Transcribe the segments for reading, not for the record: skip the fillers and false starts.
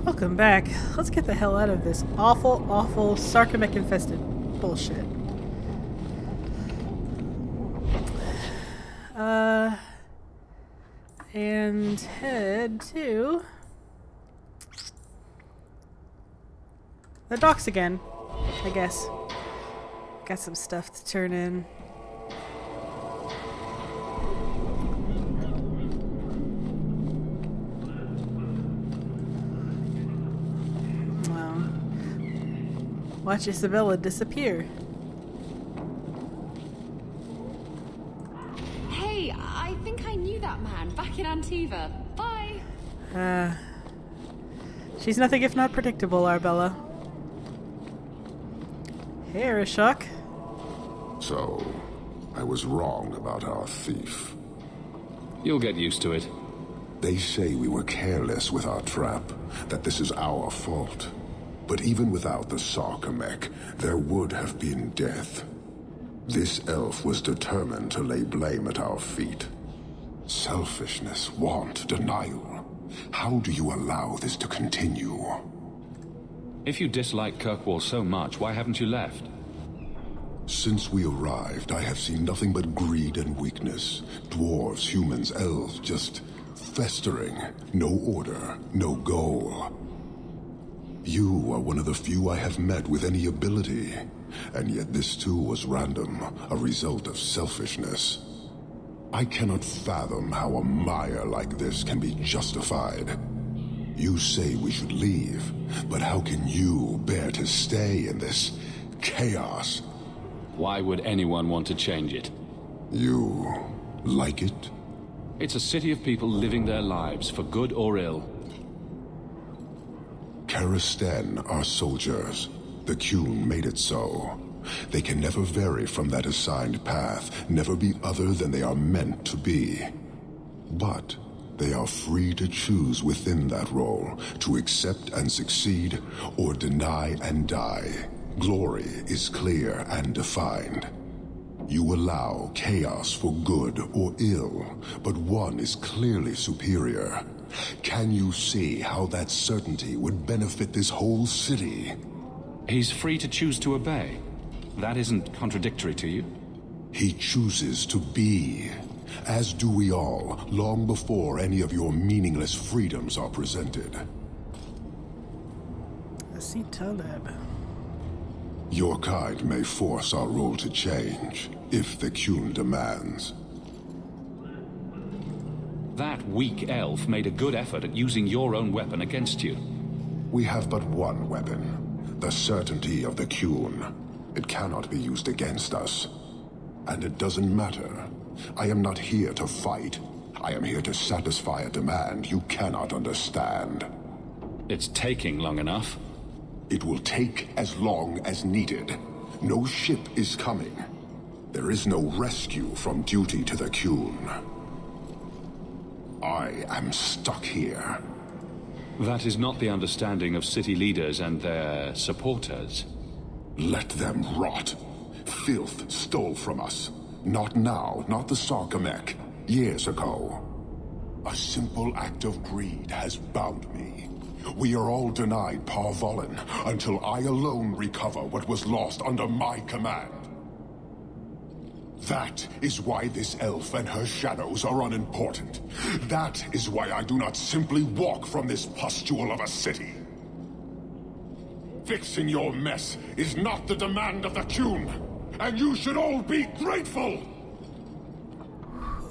Welcome back. Let's get the hell out of this awful, awful Sarcomech-infested bullshit. And head to the docks again, I guess. Got some stuff to turn in. Watch Isabella disappear. Hey, I think I knew that man back in Antiva. Bye. She's nothing if not predictable, Arbella. Hey, Arishok. So, I was wrong about our thief. You'll get used to it. They say we were careless with our trap, that this is our fault. But even without the Sarcomech, there would have been death. This elf was determined to lay blame at our feet. Selfishness, want, denial. How do you allow this to continue? If you dislike Kirkwall so much, why haven't you left? Since we arrived, I have seen nothing but greed and weakness. Dwarves, humans, elves, just festering. No order, no goal. You are one of the few I have met with any ability, and yet this too was random, a result of selfishness. I cannot fathom how a mire like this can be justified. You say we should leave, but how can you bear to stay in this chaos? Why would anyone want to change it? You like it? It's a city of people living their lives, for good or ill. Karastan are soldiers. The Qun made it so. They can never vary from that assigned path, never be other than they are meant to be. But they are free to choose within that role, to accept and succeed, or deny and die. Glory is clear and defined. You allow chaos for good or ill, but one is clearly superior. Can you see how that certainty would benefit this whole city? He's free to choose to obey. That isn't contradictory to you? He chooses to be, as do we all, long before any of your meaningless freedoms are presented. Asi Taleb. Your kind may force our role to change, if the Qun demands. That weak elf made a good effort at using your own weapon against you. We have but one weapon, the certainty of the Qun. It cannot be used against us. And it doesn't matter. I am not here to fight. I am here to satisfy a demand you cannot understand. It's taking long enough. It will take as long as needed. No ship is coming. There is no rescue from duty to the Qun. I am stuck here. That is not the understanding of city leaders and their supporters. Let them rot. Filth stole from us. Not now, not the Sarcomech. Years ago. A simple act of greed has bound me. We are all denied Parvolin until I alone recover what was lost under my command. That is why this elf and her shadows are unimportant. That is why I do not simply walk from this pustule of a city. Fixing your mess is not the demand of the Qun, and you should all be grateful!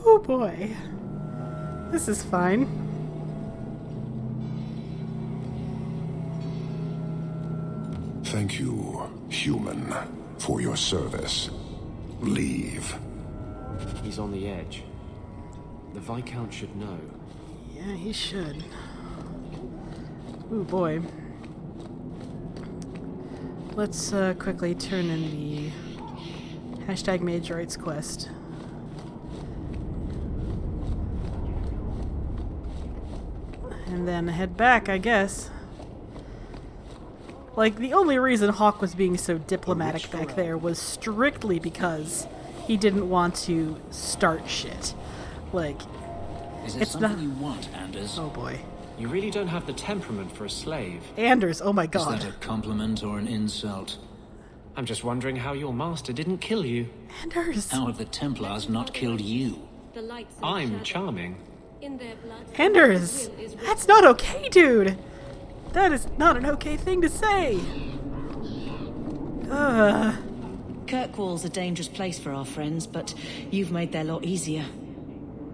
Oh boy. This is fine. Thank you, human, for your service. Leave. He's on the edge. The Viscount should know. Yeah, he should. Ooh boy. Let's quickly turn in the hashtag Majorites quest. And then head back, I guess. Like, the only reason Hawk was being so diplomatic back there was strictly because he didn't want to start shit. Like, Is there it's something not... you want, Anders? Oh boy. You really don't have the temperament for a slave. Anders, oh my Is god. that a compliment or an insult? I'm just wondering how your master didn't kill you. Anders. How have the Templars not killed you? The lights and I'm shadows. charming. In their blood. Anders! That's not okay, dude! That is not an okay thing to say! Kirkwall's a dangerous place for our friends, but you've made their lot easier.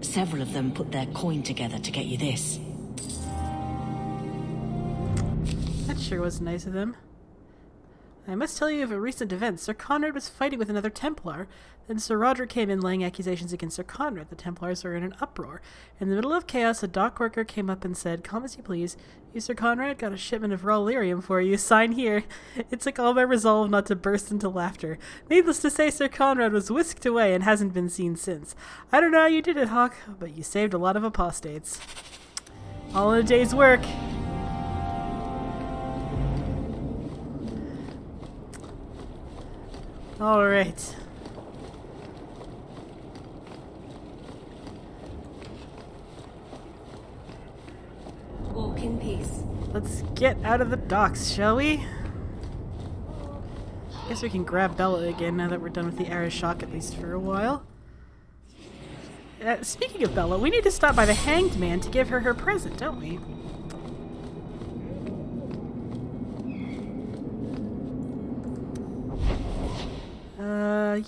Several of them put their coin together to get you this. That sure was nice of them. I must tell you of a recent event. Sir Conrad was fighting with another Templar. Then Sir Roger came in laying accusations against Sir Conrad. The Templars were in an uproar. In the middle of chaos, a dock worker came up and said, "Come as you please. You, Sir Conrad, got a shipment of raw lyrium for you. Sign here." It took all my resolve not to burst into laughter. Needless to say, Sir Conrad was whisked away and hasn't been seen since. I don't know how you did it, Hawk, but you saved a lot of apostates. All in a day's work. All right. Walk in peace. Let's get out of the docks, shall we? Guess we can grab Bella again now that we're done with the Arishok, at least for a while. Speaking of Bella, we need to stop by the Hanged Man to give her her present, don't we?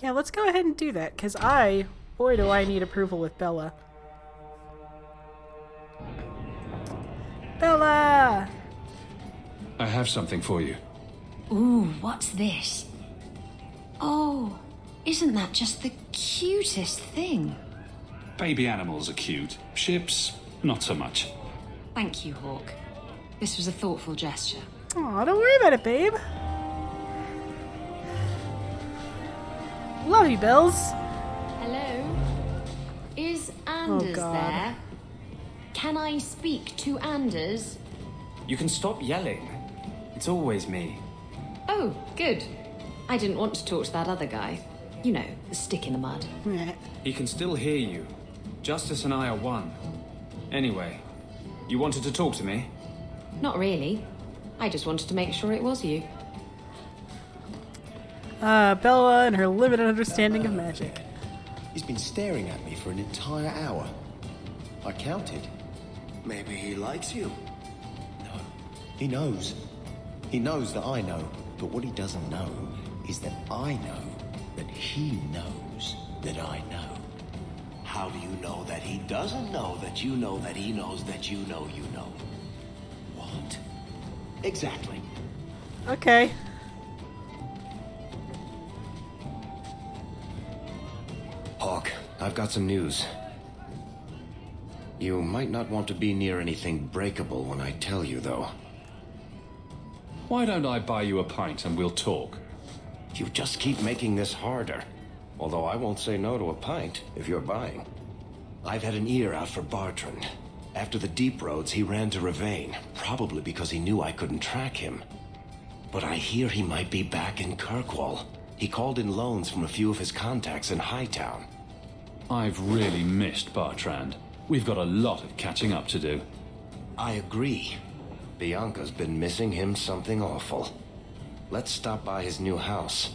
Yeah, let's go ahead and do that, because boy do I need approval with Bella. Bella! I have something for you. Ooh, what's this? Oh, isn't that just the cutest thing? Baby animals are cute. Ships, not so much. Thank you, Hawk. This was a thoughtful gesture. Aw, don't worry about it, babe. Love you, Bells. Hello? Is Anders God. there? Can I speak to Anders? You can stop yelling. It's always me. Oh, good. I didn't want to talk to that other guy. You know, the stick in the mud. He can still hear you. Justice and I are one. Anyway, you wanted to talk to me? Not really. I just wanted to make sure it was you. Bella and her limited understanding of magic. He's been staring at me for an entire hour. I counted. Maybe he likes you. No, he knows. He knows that I know. But what he doesn't know is that I know that he knows that I know. How do you know that he doesn't know that you know that he knows that you know you know? What? Exactly. Okay. Hawk, I've got some news. You might not want to be near anything breakable when I tell you, though. Why don't I buy you a pint and we'll talk? You just keep making this harder. Although I won't say no to a pint, if you're buying. I've had an ear out for Bartrand. After the Deep Roads, he ran to Ravane, probably because he knew I couldn't track him. But I hear he might be back in Kirkwall. He called in loans from a few of his contacts in Hightown. I've really missed Bartrand. We've got a lot of catching up to do. I agree. Bianca's been missing him something awful. Let's stop by his new house.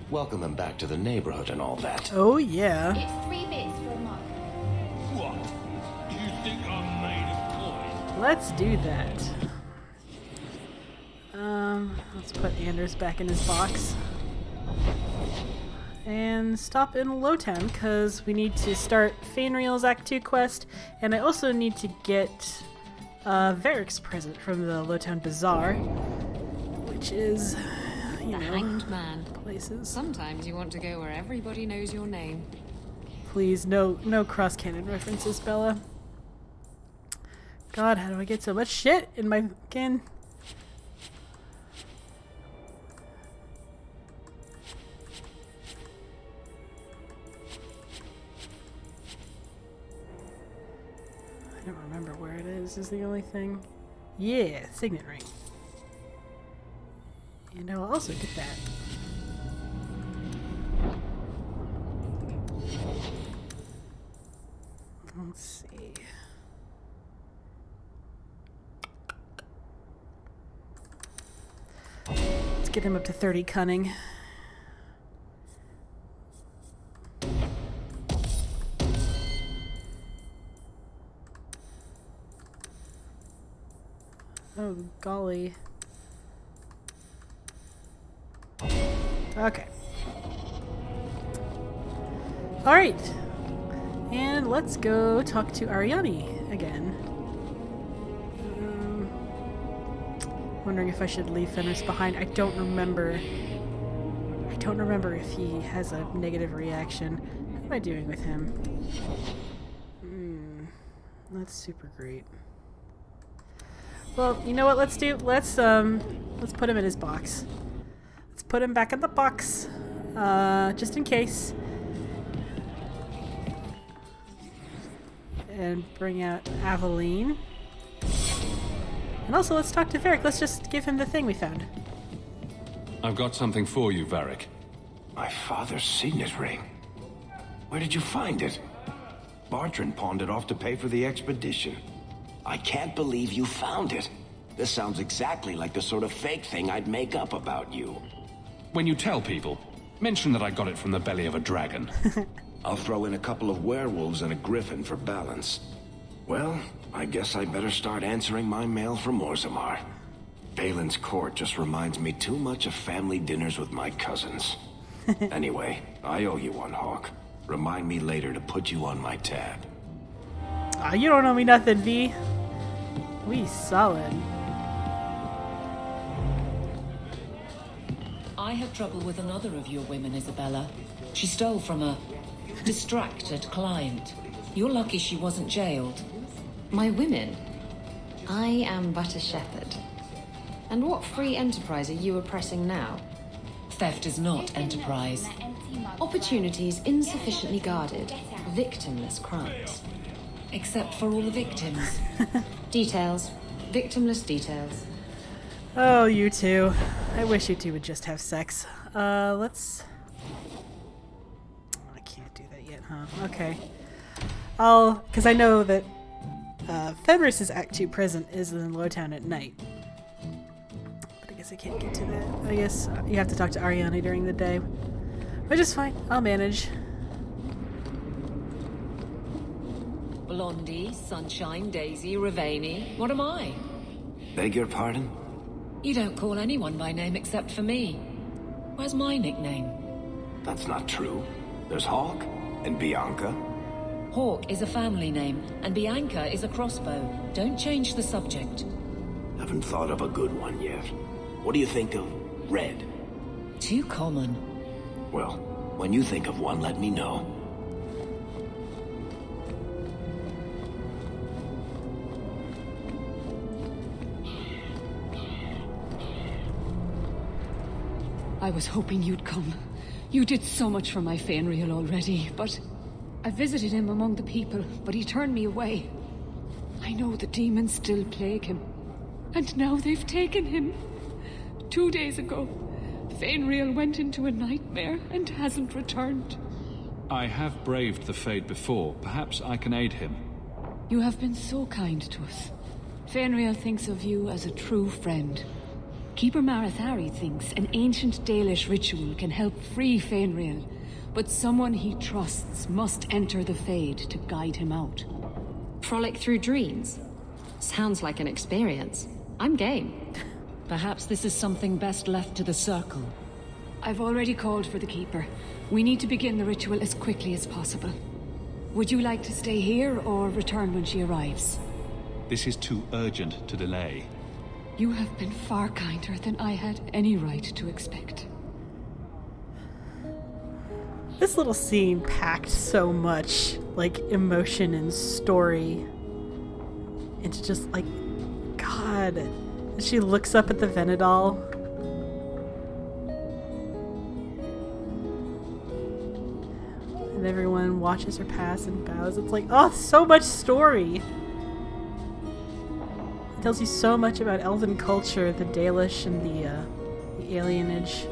Welcome him back to the neighborhood and all that. Oh, yeah. It's 3 bits for a mug. What? You think I'm made of coin? Let's do that. Let's put Anders back in his box. And stop in Lowtown, because we need to start Fainreal's Act 2 quest, and I also need to get Varric's present from the Lowtown Bazaar, which is, you The know, Hanged Man. places. Sometimes you want to go where everybody knows your name. Please, no cross-canon references, Bella. God, how do I get so much shit in my fucking... I don't remember where it is the only thing. Yeah, signet ring. And I'll also get that. Let's see. get him up to 30 cunning. Oh, golly. Okay. Alright. And let's go talk to Ariane again. Wondering if I should leave Fenris behind. I don't remember if he has a negative reaction. What am I doing with him? That's super great. Well, you know what? Let's put him in his box. Let's put him back in the box, just in case. And bring out Aveline. And also, let's talk to Varric. Let's just give him the thing we found. I've got something for you, Varric. My father's signet ring. Where did you find it? Bartrand pawned it off to pay for the expedition. I can't believe you found it. This sounds exactly like the sort of fake thing I'd make up about you. When you tell people, mention that I got it from the belly of a dragon. I'll throw in a couple of werewolves and a griffin for balance. Well, I guess I better start answering my mail from Orzammar. Balin's court just reminds me too much of family dinners with my cousins. Anyway, I owe you one, Hawk. Remind me later to put you on my tab. Aw, you don't owe me nothing, V. We solid. I had trouble with another of your women, Isabella. She stole from a distracted client. You're lucky she wasn't jailed. My women? I am but a shepherd. And what free enterprise are you oppressing now? Theft is not enterprise. Opportunities insufficiently guarded, victimless crimes. Except for all the victims. Details. Victimless details. Oh, you two. I wish you two would just have sex. Let's... I can't do that yet, huh? Okay. Because I know that Fenris's Act 2 prison is in Lowtown at night. But I guess I can't get to that. I guess you have to talk to Ariane during the day. Which is fine. I'll manage. Blondie, Sunshine, Daisy, Ravani. What am I? Beg your pardon? You don't call anyone by name except for me. Where's my nickname? That's not true. There's Hawk and Bianca. Hawk is a family name, and Bianca is a crossbow. Don't change the subject. Haven't thought of a good one yet. What do you think of Red? Too common. Well, when you think of one, let me know. I was hoping you'd come. You did so much for my Fainriel already, but... I visited him among the people, but he turned me away. I know the demons still plague him. And now they've taken him. 2 days ago, Fainriel went into a nightmare and hasn't returned. I have braved the Fade before. Perhaps I can aid him. You have been so kind to us. Fainriel thinks of you as a true friend. Keeper Marathari thinks an ancient Dalish ritual can help free Fainriel, but someone he trusts must enter the Fade to guide him out. Frolic through dreams? Sounds like an experience. I'm game. Perhaps this is something best left to the Circle. I've already called for the Keeper. We need to begin the ritual as quickly as possible. Would you like to stay here or return when she arrives? This is too urgent to delay. You have been far kinder than I had any right to expect. This little scene packed so much, like, emotion and story. It's just like, God. She looks up at the Venedal. And everyone watches her pass and bows. It's like, oh, so much story. It tells you so much about elven culture, the Dalish, and the alienage.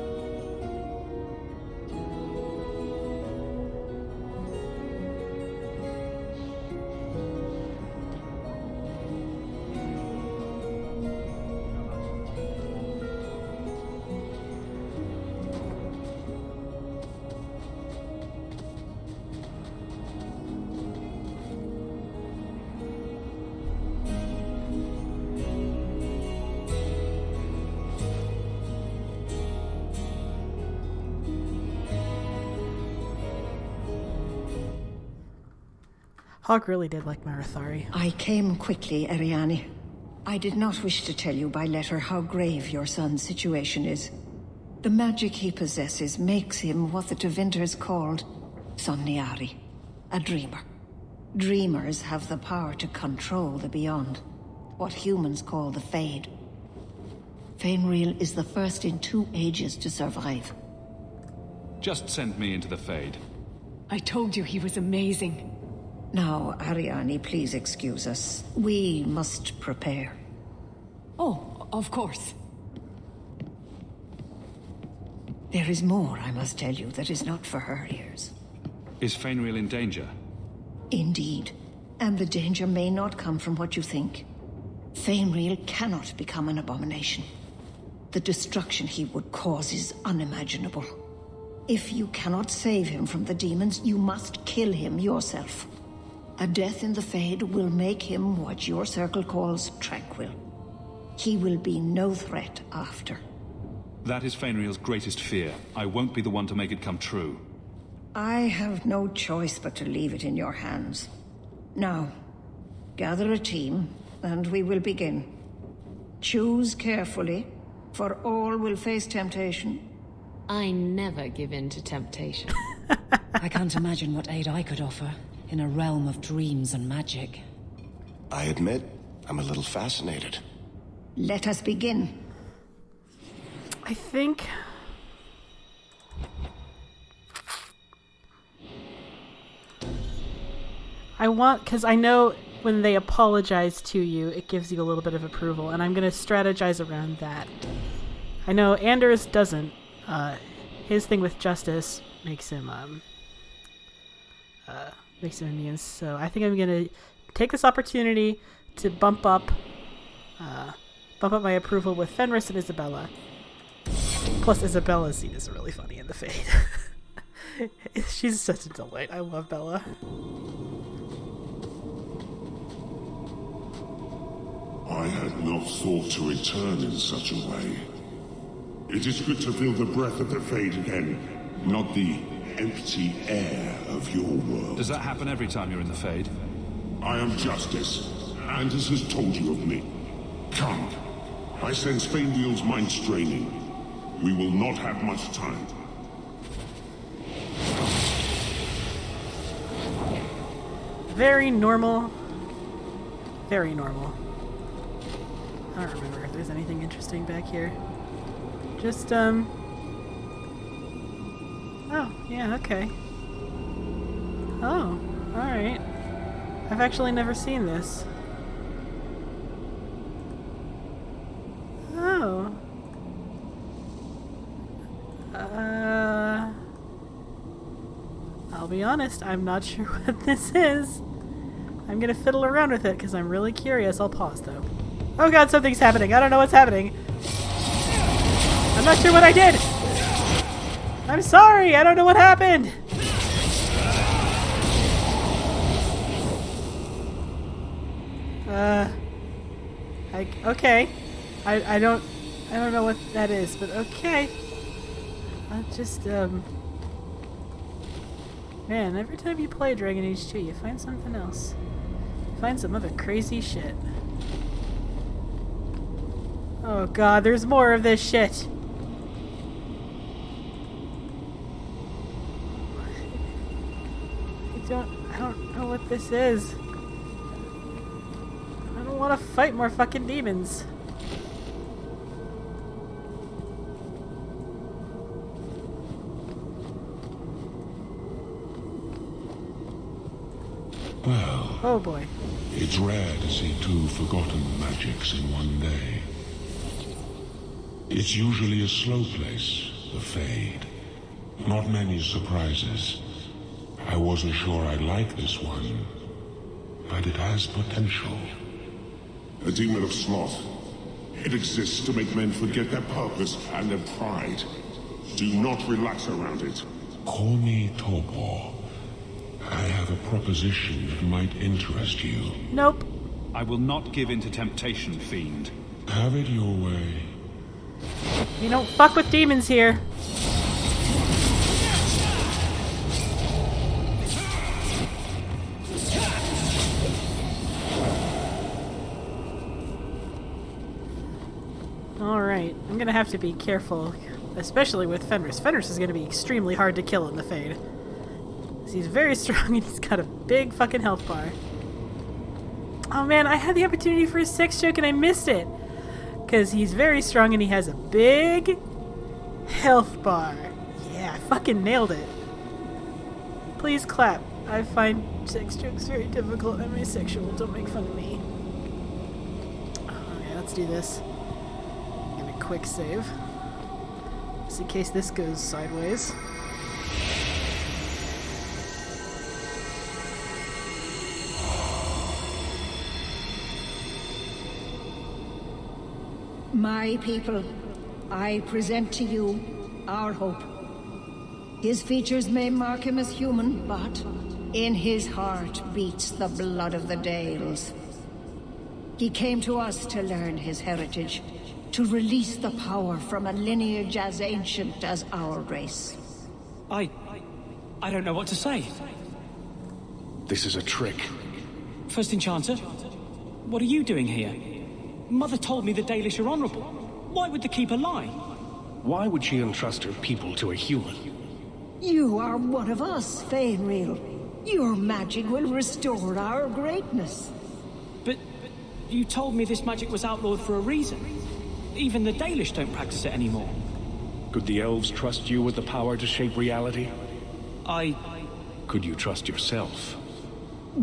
Hog really did like Marathari. I came quickly, Ariane. I did not wish to tell you by letter how grave your son's situation is. The magic he possesses makes him what the Tevinters called Somniari, a dreamer. Dreamers have the power to control the beyond, what humans call the Fade. Fainreal is the first in 2 ages to survive. Just send me into the Fade. I told you he was amazing. Now, Ariane, please excuse us. We must prepare. Oh, of course. There is more I must tell you that is not for her ears. Is Fainreal in danger? Indeed. And the danger may not come from what you think. Fainreal cannot become an abomination. The destruction he would cause is unimaginable. If you cannot save him from the demons, you must kill him yourself. A death in the Fade will make him what your circle calls tranquil. He will be no threat after. That is Fainreal's greatest fear. I won't be the one to make it come true. I have no choice but to leave it in your hands. Now, gather a team, and we will begin. Choose carefully, for all will face temptation. I never give in to temptation. I can't imagine what aid I could offer in a realm of dreams and magic. I admit, I'm a little fascinated. Let us begin. I think... because I know when they apologize to you, it gives you a little bit of approval, and I'm going to strategize around that. I know Anders doesn't. His thing with justice makes him immune, so I think I'm going to take this opportunity to bump up my approval with Fenris and Isabella. Plus, Isabella's scene is really funny in the Fade. She's such a delight. I love Bella. I had not thought to return in such a way. It is good to feel the breath of the Fade again, not the empty air of your world. Does that happen every time you're in the Fade? I am Justice. Anders has told you of me. Come. I sense Fainreal's mind straining. We will not have much time. Very normal. Very normal. I don't remember if there's anything interesting back here. Just, oh, yeah, okay. Oh, alright. I've actually never seen this. Oh. I'll be honest, I'm not sure what this is. I'm gonna fiddle around with it because I'm really curious. I'll pause though. Oh god, something's happening. I don't know what's happening. I'm not sure what I did. I'm sorry, I don't know what happened. Okay. I don't know what that is, but okay. I'll just, man, every time you play Dragon Age 2, you find something else. You find some other crazy shit. Oh god, there's more of this shit. I don't know what this is. I don't want to fight more fucking demons. Well, oh boy. It's rare to see two forgotten magics in one day. It's usually a slow place, the Fade. Not many surprises. I wasn't sure I'd like this one, but it has potential. A demon of sloth. It exists to make men forget their purpose and their pride. Do not relax around it. Call me Torpor. I have a proposition that might interest you. Nope. I will not give in to temptation, fiend. Have it your way. You don't fuck with demons here. Alright, I'm gonna have to be careful, especially with Fenris. Fenris is gonna be extremely hard to kill in the Fade. He's very strong and he's got a big fucking health bar. Oh man, I had the opportunity for a sex joke and I missed it! Because he's very strong and he has a big health bar. Yeah, I fucking nailed it. Please clap. I find sex jokes very difficult. I'm asexual. Don't make fun of me. Okay, let's do this. Give me a quick save. Just in case this goes sideways. My people, I present to you our hope. His features may mark him as human, but in his heart beats the blood of the Dales. He came to us to learn his heritage, to release the power from a lineage as ancient as our race. I don't know what to say. This is a trick. First Enchanter, what are you doing here? Mother told me the Dalish are honorable. Why would the Keeper lie? Why would she entrust her people to a human? You are one of us, Fainreal. Your magic will restore our greatness. But you told me this magic was outlawed for a reason. Even the Dalish don't practice it anymore. Could the elves trust you with the power to shape reality? Could you trust yourself?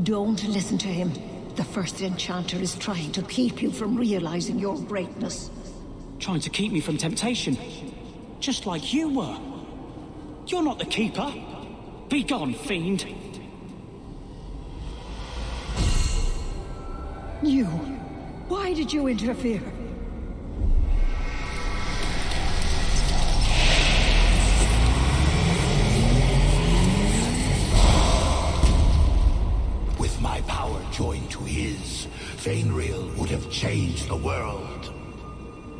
Don't listen to him. The First Enchanter is trying to keep you from realizing your greatness. Trying to keep me from temptation. Just like you were. You're not the Keeper. Be gone, fiend. You. Why did you interfere? With my power joined to his, Fainreal would have changed the world.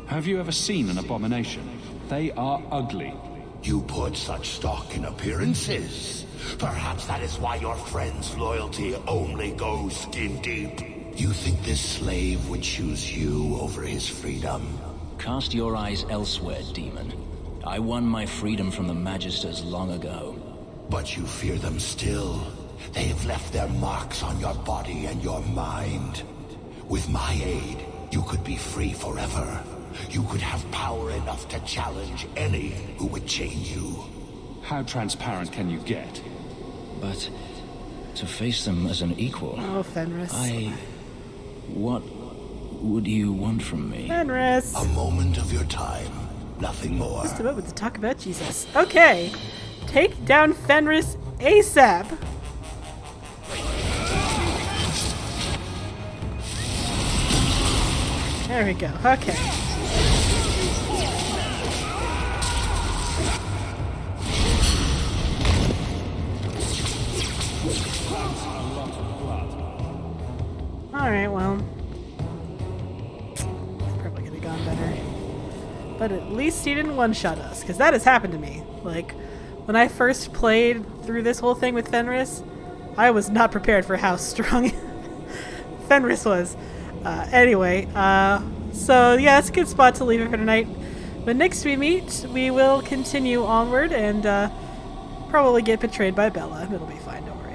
Have you ever seen an abomination? They are ugly. You put such stock in appearances. Perhaps that is why your friend's loyalty only goes skin deep. You think this slave would choose you over his freedom? Cast your eyes elsewhere, demon. I won my freedom from the Magisters long ago. But you fear them still. They have left their marks on your body and your mind. With my aid, you could be free forever. You could have power enough to challenge any who would chain you. How transparent can you get? But to face them as an equal... Oh, Fenris. What would you want from me? Fenris! A moment of your time. Nothing more. Just a moment to talk about Jesus. Okay. Take down Fenris ASAP. There we go. Okay. Alright, well. Probably could have gone better. But at least he didn't one-shot us, because that has happened to me. Like, when I first played through this whole thing with Fenris, I was not prepared for how strong Fenris was. Anyway, so yeah, it's a good spot to leave it for tonight. But next we meet, we will continue onward and probably get betrayed by Bella. It'll be fine, don't worry.